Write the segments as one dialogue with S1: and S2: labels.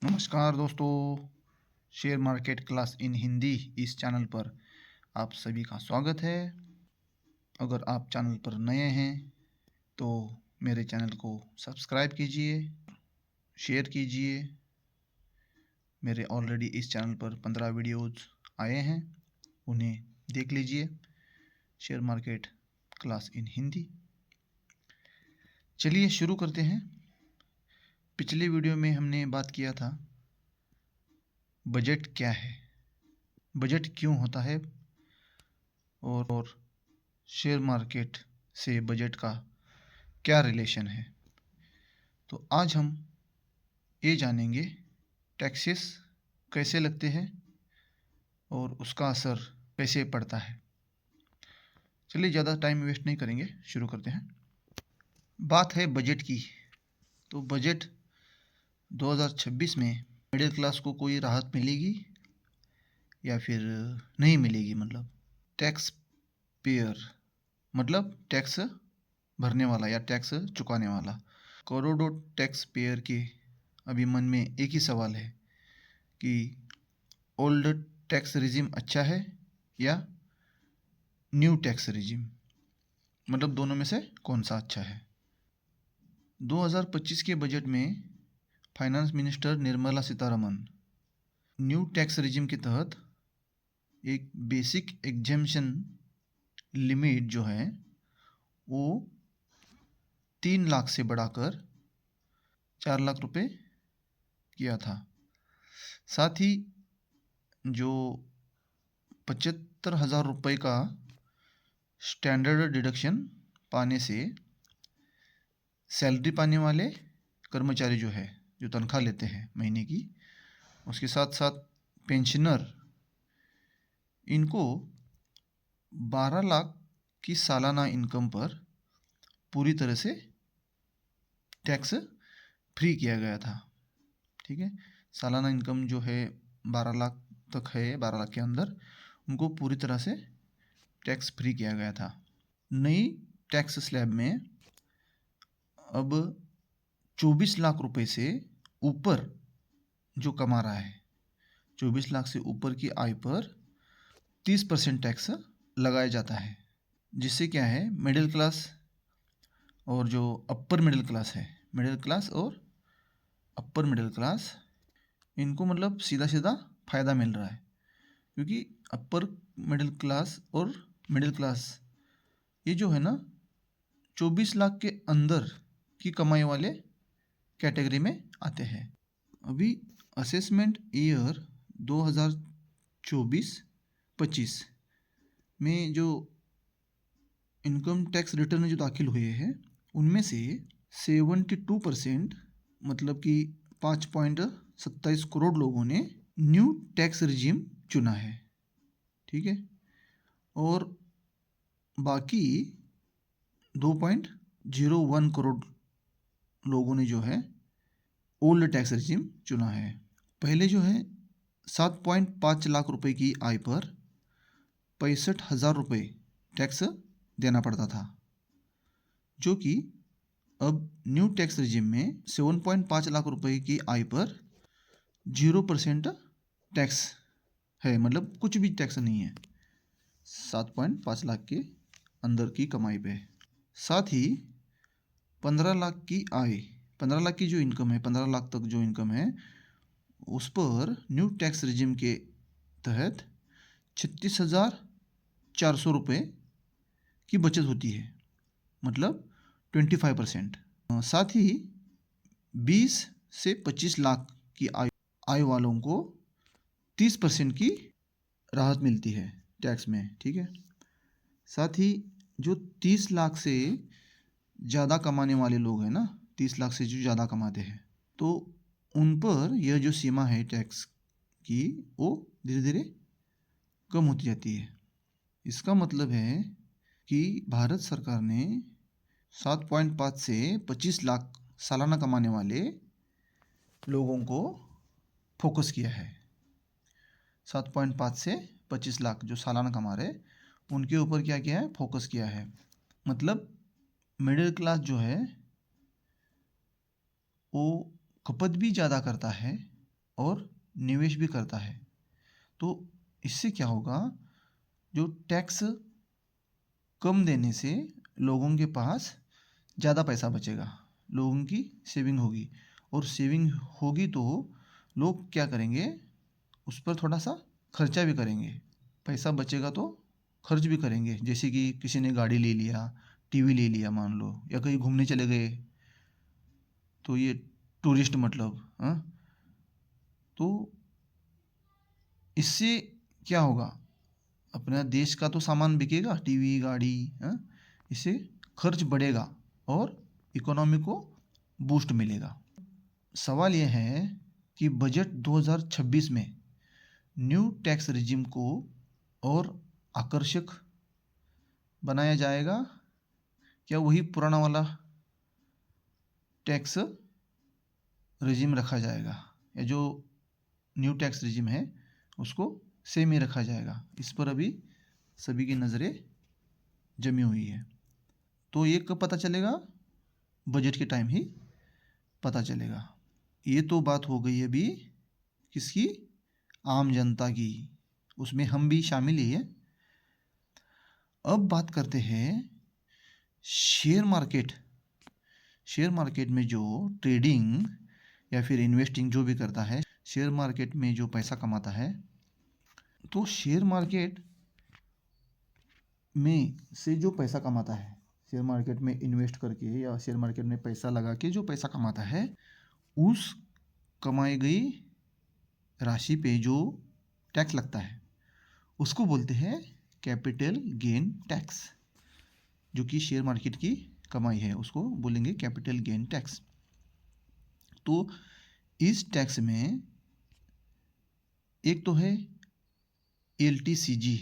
S1: नमस्कार दोस्तों, share market class in Hindi इस चैनल पर आप सभी का स्वागत है। अगर आप चैनल पर नए हैं तो मेरे चैनल को सब्सक्राइब कीजिए, शेयर कीजिए। मेरे ऑलरेडी इस चैनल पर 15 वीडियोज़ आए हैं, उन्हें देख लीजिए। Share market class in Hindi. चलिए शुरू करते हैं। पिछले वीडियो में हमने बात किया था बजट क्या है, बजट क्यों होता है और शेयर मार्केट से बजट का क्या रिलेशन है। तो आज हम ये जानेंगे टैक्सेस कैसे लगते हैं और उसका असर कैसे पड़ता है। चलिए ज़्यादा टाइम वेस्ट नहीं करेंगे, शुरू करते हैं। बात है बजट की। तो बजट 2026 में मिडिल क्लास को कोई राहत मिलेगी या फिर नहीं मिलेगी। मतलब टैक्स पेयर मतलब टैक्स भरने वाला या टैक्स चुकाने वाला। करोड़ों टैक्स पेयर के अभी मन में एक ही सवाल है कि ओल्ड टैक्स रिजिम अच्छा है या न्यू टैक्स रिजिम, मतलब दोनों में से कौन सा अच्छा है। 2025 के बजट में finance minister Nirmala Sitharaman new tax regime के तहत एक बेसिक एग्जेम्पशन लिमिट जो है वो 3 लाख से बढ़ाकर 4 लाख रुपए किया था। साथ ही जो 75,000 रुपये का स्टैंडर्ड डिडक्शन पाने से सैलरी पाने वाले कर्मचारी जो है, जो तनख्वाह लेते हैं महीने की, उसके साथ साथ पेंशनर, इनको 12 लाख की सालाना इनकम पर पूरी तरह से टैक्स फ्री किया गया था। ठीक है, सालाना इनकम जो है 12 लाख तक है, 12 लाख के अंदर उनको पूरी तरह से टैक्स फ्री किया गया था। नई टैक्स स्लैब में अब 24 लाख रुपए से ऊपर जो कमा रहा है, 24 लाख से ऊपर की आय पर 30% टैक्स लगाया जाता है। जिससे क्या है, मिडिल क्लास और जो अपर मिडिल क्लास है, मिडिल क्लास और अपर मिडिल क्लास, इनको मतलब सीधा सीधा फ़ायदा मिल रहा है। क्योंकि अपर मिडिल क्लास और मिडिल क्लास ये जो है ना 24 लाख के अंदर की कमाई वाले कैटेगरी में आते हैं। अभी असेसमेंट ईयर 2024-25 में जो इनकम टैक्स रिटर्न जो दाखिल हुए हैं उनमें से 72% मतलब कि 5.27 करोड़ लोगों ने न्यू टैक्स रिजिम चुना है। ठीक है, और बाकी 2.01 करोड़ लोगों ने जो है ओल्ड टैक्स रिजिम चुना है। पहले जो है 7.5 लाख रुपए की आय पर 65,000 रुपये टैक्स देना पड़ता था, जो कि अब न्यू टैक्स रिजिम में 7.5 लाख रुपए की आय पर 0% टैक्स है। मतलब कुछ भी टैक्स नहीं है 7.5 लाख के अंदर की कमाई पे। साथ ही 15 लाख की आय, 15 लाख की जो इनकम है, 15 लाख तक जो इनकम है उस पर न्यू टैक्स रिजिम के तहत 36,400 रुपये की बचत होती है, मतलब 25%। साथ ही 20 से 25 लाख की आय वालों को 30% की राहत मिलती है टैक्स में। ठीक है, साथ ही जो 30 लाख से ज़्यादा कमाने वाले लोग हैं ना, 30 लाख से जो ज़्यादा कमाते हैं, तो उन पर यह जो सीमा है टैक्स की वो धीरे धीरे कम होती जाती है। इसका मतलब है कि भारत सरकार ने 7.5 से 25 लाख सालाना कमाने वाले लोगों को फोकस किया है। 7.5 से 25 लाख जो सालाना कमा रहे उनके ऊपर क्या किया है, फोकस किया है। मतलब मिडिल क्लास जो है वो खपत भी ज़्यादा करता है और निवेश भी करता है। तो इससे क्या होगा, जो टैक्स कम देने से लोगों के पास ज़्यादा पैसा बचेगा, लोगों की सेविंग होगी, और सेविंग होगी तो लोग क्या करेंगे, उस पर थोड़ा सा खर्चा भी करेंगे। पैसा बचेगा तो खर्च भी करेंगे, जैसे कि किसी ने गाड़ी ले लिया, टीवी ले लिया मान लो, या कहीं घूमने चले गए, तो ये टूरिस्ट मतलब, हाँ। तो इससे क्या होगा, अपना देश का तो सामान बिकेगा, टीवी गाड़ी, हाँ। इससे खर्च बढ़ेगा और इकोनॉमी को बूस्ट मिलेगा। सवाल यह है कि बजट 2026 में न्यू टैक्स रिजिम को और आकर्षक बनाया जाएगा, क्या वही पुराना वाला टैक्स रिजिम रखा जाएगा, या जो न्यू टैक्स रिजिम है उसको सेम ही रखा जाएगा? इस पर अभी सभी की नज़रें जमी हुई है। तो ये कब पता चलेगा? बजट के टाइम ही पता चलेगा। ये तो बात हो गई अभी किसकी? आम जनता की, उसमें हम भी शामिल ही हैं। अब बात करते हैं शेयर मार्केट। शेयर मार्केट में जो ट्रेडिंग या फिर इन्वेस्टिंग जो भी करता है, शेयर मार्केट में जो पैसा कमाता है, तो शेयर मार्केट में से जो पैसा कमाता है, शेयर मार्केट में इन्वेस्ट करके या शेयर मार्केट में पैसा लगा के जो पैसा कमाता है, उस कमाई गई राशि पे जो टैक्स लगता है उसको बोलते हैं कैपिटल गेन टैक्स। जो कि शेयर मार्केट की कमाई है उसको बोलेंगे कैपिटल गेन टैक्स। तो इस टैक्स में एक तो है LTCG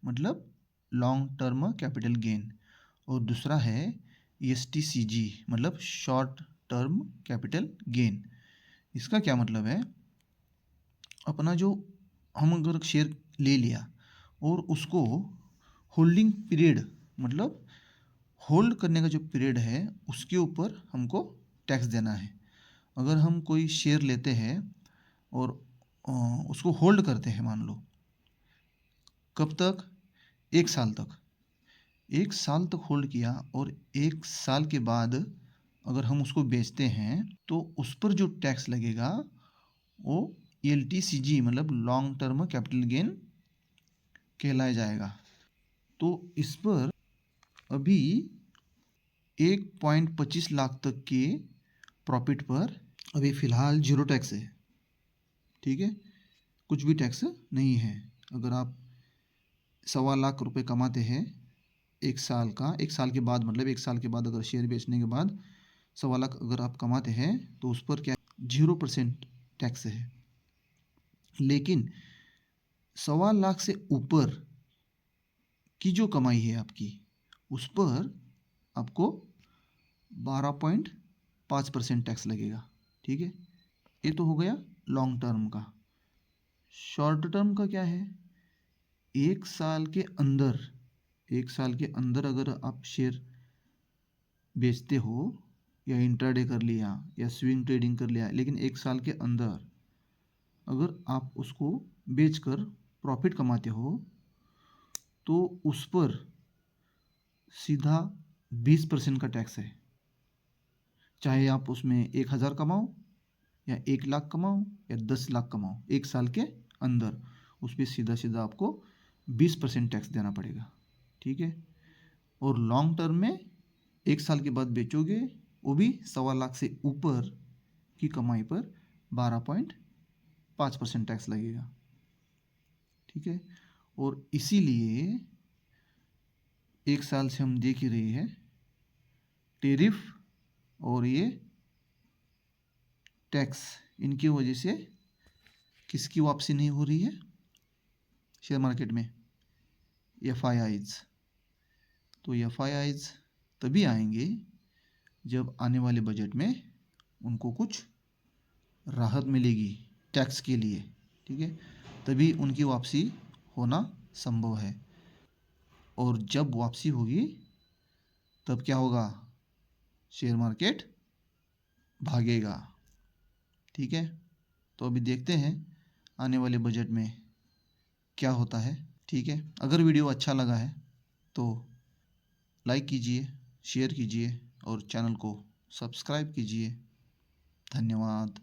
S1: मतलब लॉन्ग टर्म कैपिटल गेन, और दूसरा है STCG मतलब शॉर्ट टर्म कैपिटल गेन। इसका क्या मतलब है, अपना जो हम अगर शेयर ले लिया और उसको होल्डिंग पीरियड मतलब होल्ड करने का जो पीरियड है उसके ऊपर हमको टैक्स देना है। अगर हम कोई शेयर लेते हैं और उसको होल्ड करते हैं, मान लो कब तक, 1 साल तक, 1 साल तक होल्ड किया, और 1 साल के बाद अगर हम उसको बेचते हैं तो उस पर जो टैक्स लगेगा वो LTCG मतलब लॉन्ग टर्म कैपिटल गेन कहलाया जाएगा। तो इस पर अभी 1.25 लाख तक के प्रॉफिट पर अभी फ़िलहाल जीरो टैक्स है, ठीक है, कुछ भी टैक्स नहीं है। अगर आप 1.25 लाख रुपए कमाते हैं 1 साल का, 1 साल के बाद मतलब 1 साल के बाद अगर शेयर बेचने के बाद 1.25 लाख अगर आप कमाते हैं तो उस पर क्या 0% टैक्स है। लेकिन 1.25 लाख से ऊपर की जो कमाई है आपकी, उस पर आपको 12.5% टैक्स लगेगा, ठीक है। ये तो हो गया लॉन्ग टर्म का। शॉर्ट टर्म का क्या है, 1 साल के अंदर, 1 साल के अंदर अगर आप शेयर बेचते हो या इंट्राडे कर लिया या स्विंग ट्रेडिंग कर लिया, लेकिन 1 साल के अंदर अगर आप उसको बेचकर प्रॉफिट कमाते हो तो उस पर सीधा 20% का टैक्स है। चाहे आप उसमें 1,000 कमाओ या 1 लाख कमाओ या 10 लाख कमाओ, 1 साल के अंदर उस पर सीधा सीधा आपको 20% टैक्स देना पड़ेगा, ठीक है। और लॉन्ग टर्म में 1 साल के बाद बेचोगे, वो भी 1.25 लाख से ऊपर की कमाई पर 12.5% टैक्स लगेगा, ठीक है। और इसीलिए 1 साल से हम देख ही रहे हैं टेरिफ और ये टैक्स, इनकी वजह से किसकी वापसी नहीं हो रही है शेयर मार्केट में, FIIs। तो FIIs तभी आएंगे जब आने वाले बजट में उनको कुछ राहत मिलेगी टैक्स के लिए, ठीक है, तभी उनकी वापसी होना संभव है। और जब वापसी होगी तब क्या होगा, शेयर मार्केट भागेगा, ठीक है। तो अभी देखते हैं आने वाले बजट में क्या होता है। ठीक है, अगर वीडियो अच्छा लगा है तो लाइक कीजिए, शेयर कीजिए और चैनल को सब्सक्राइब कीजिए। धन्यवाद।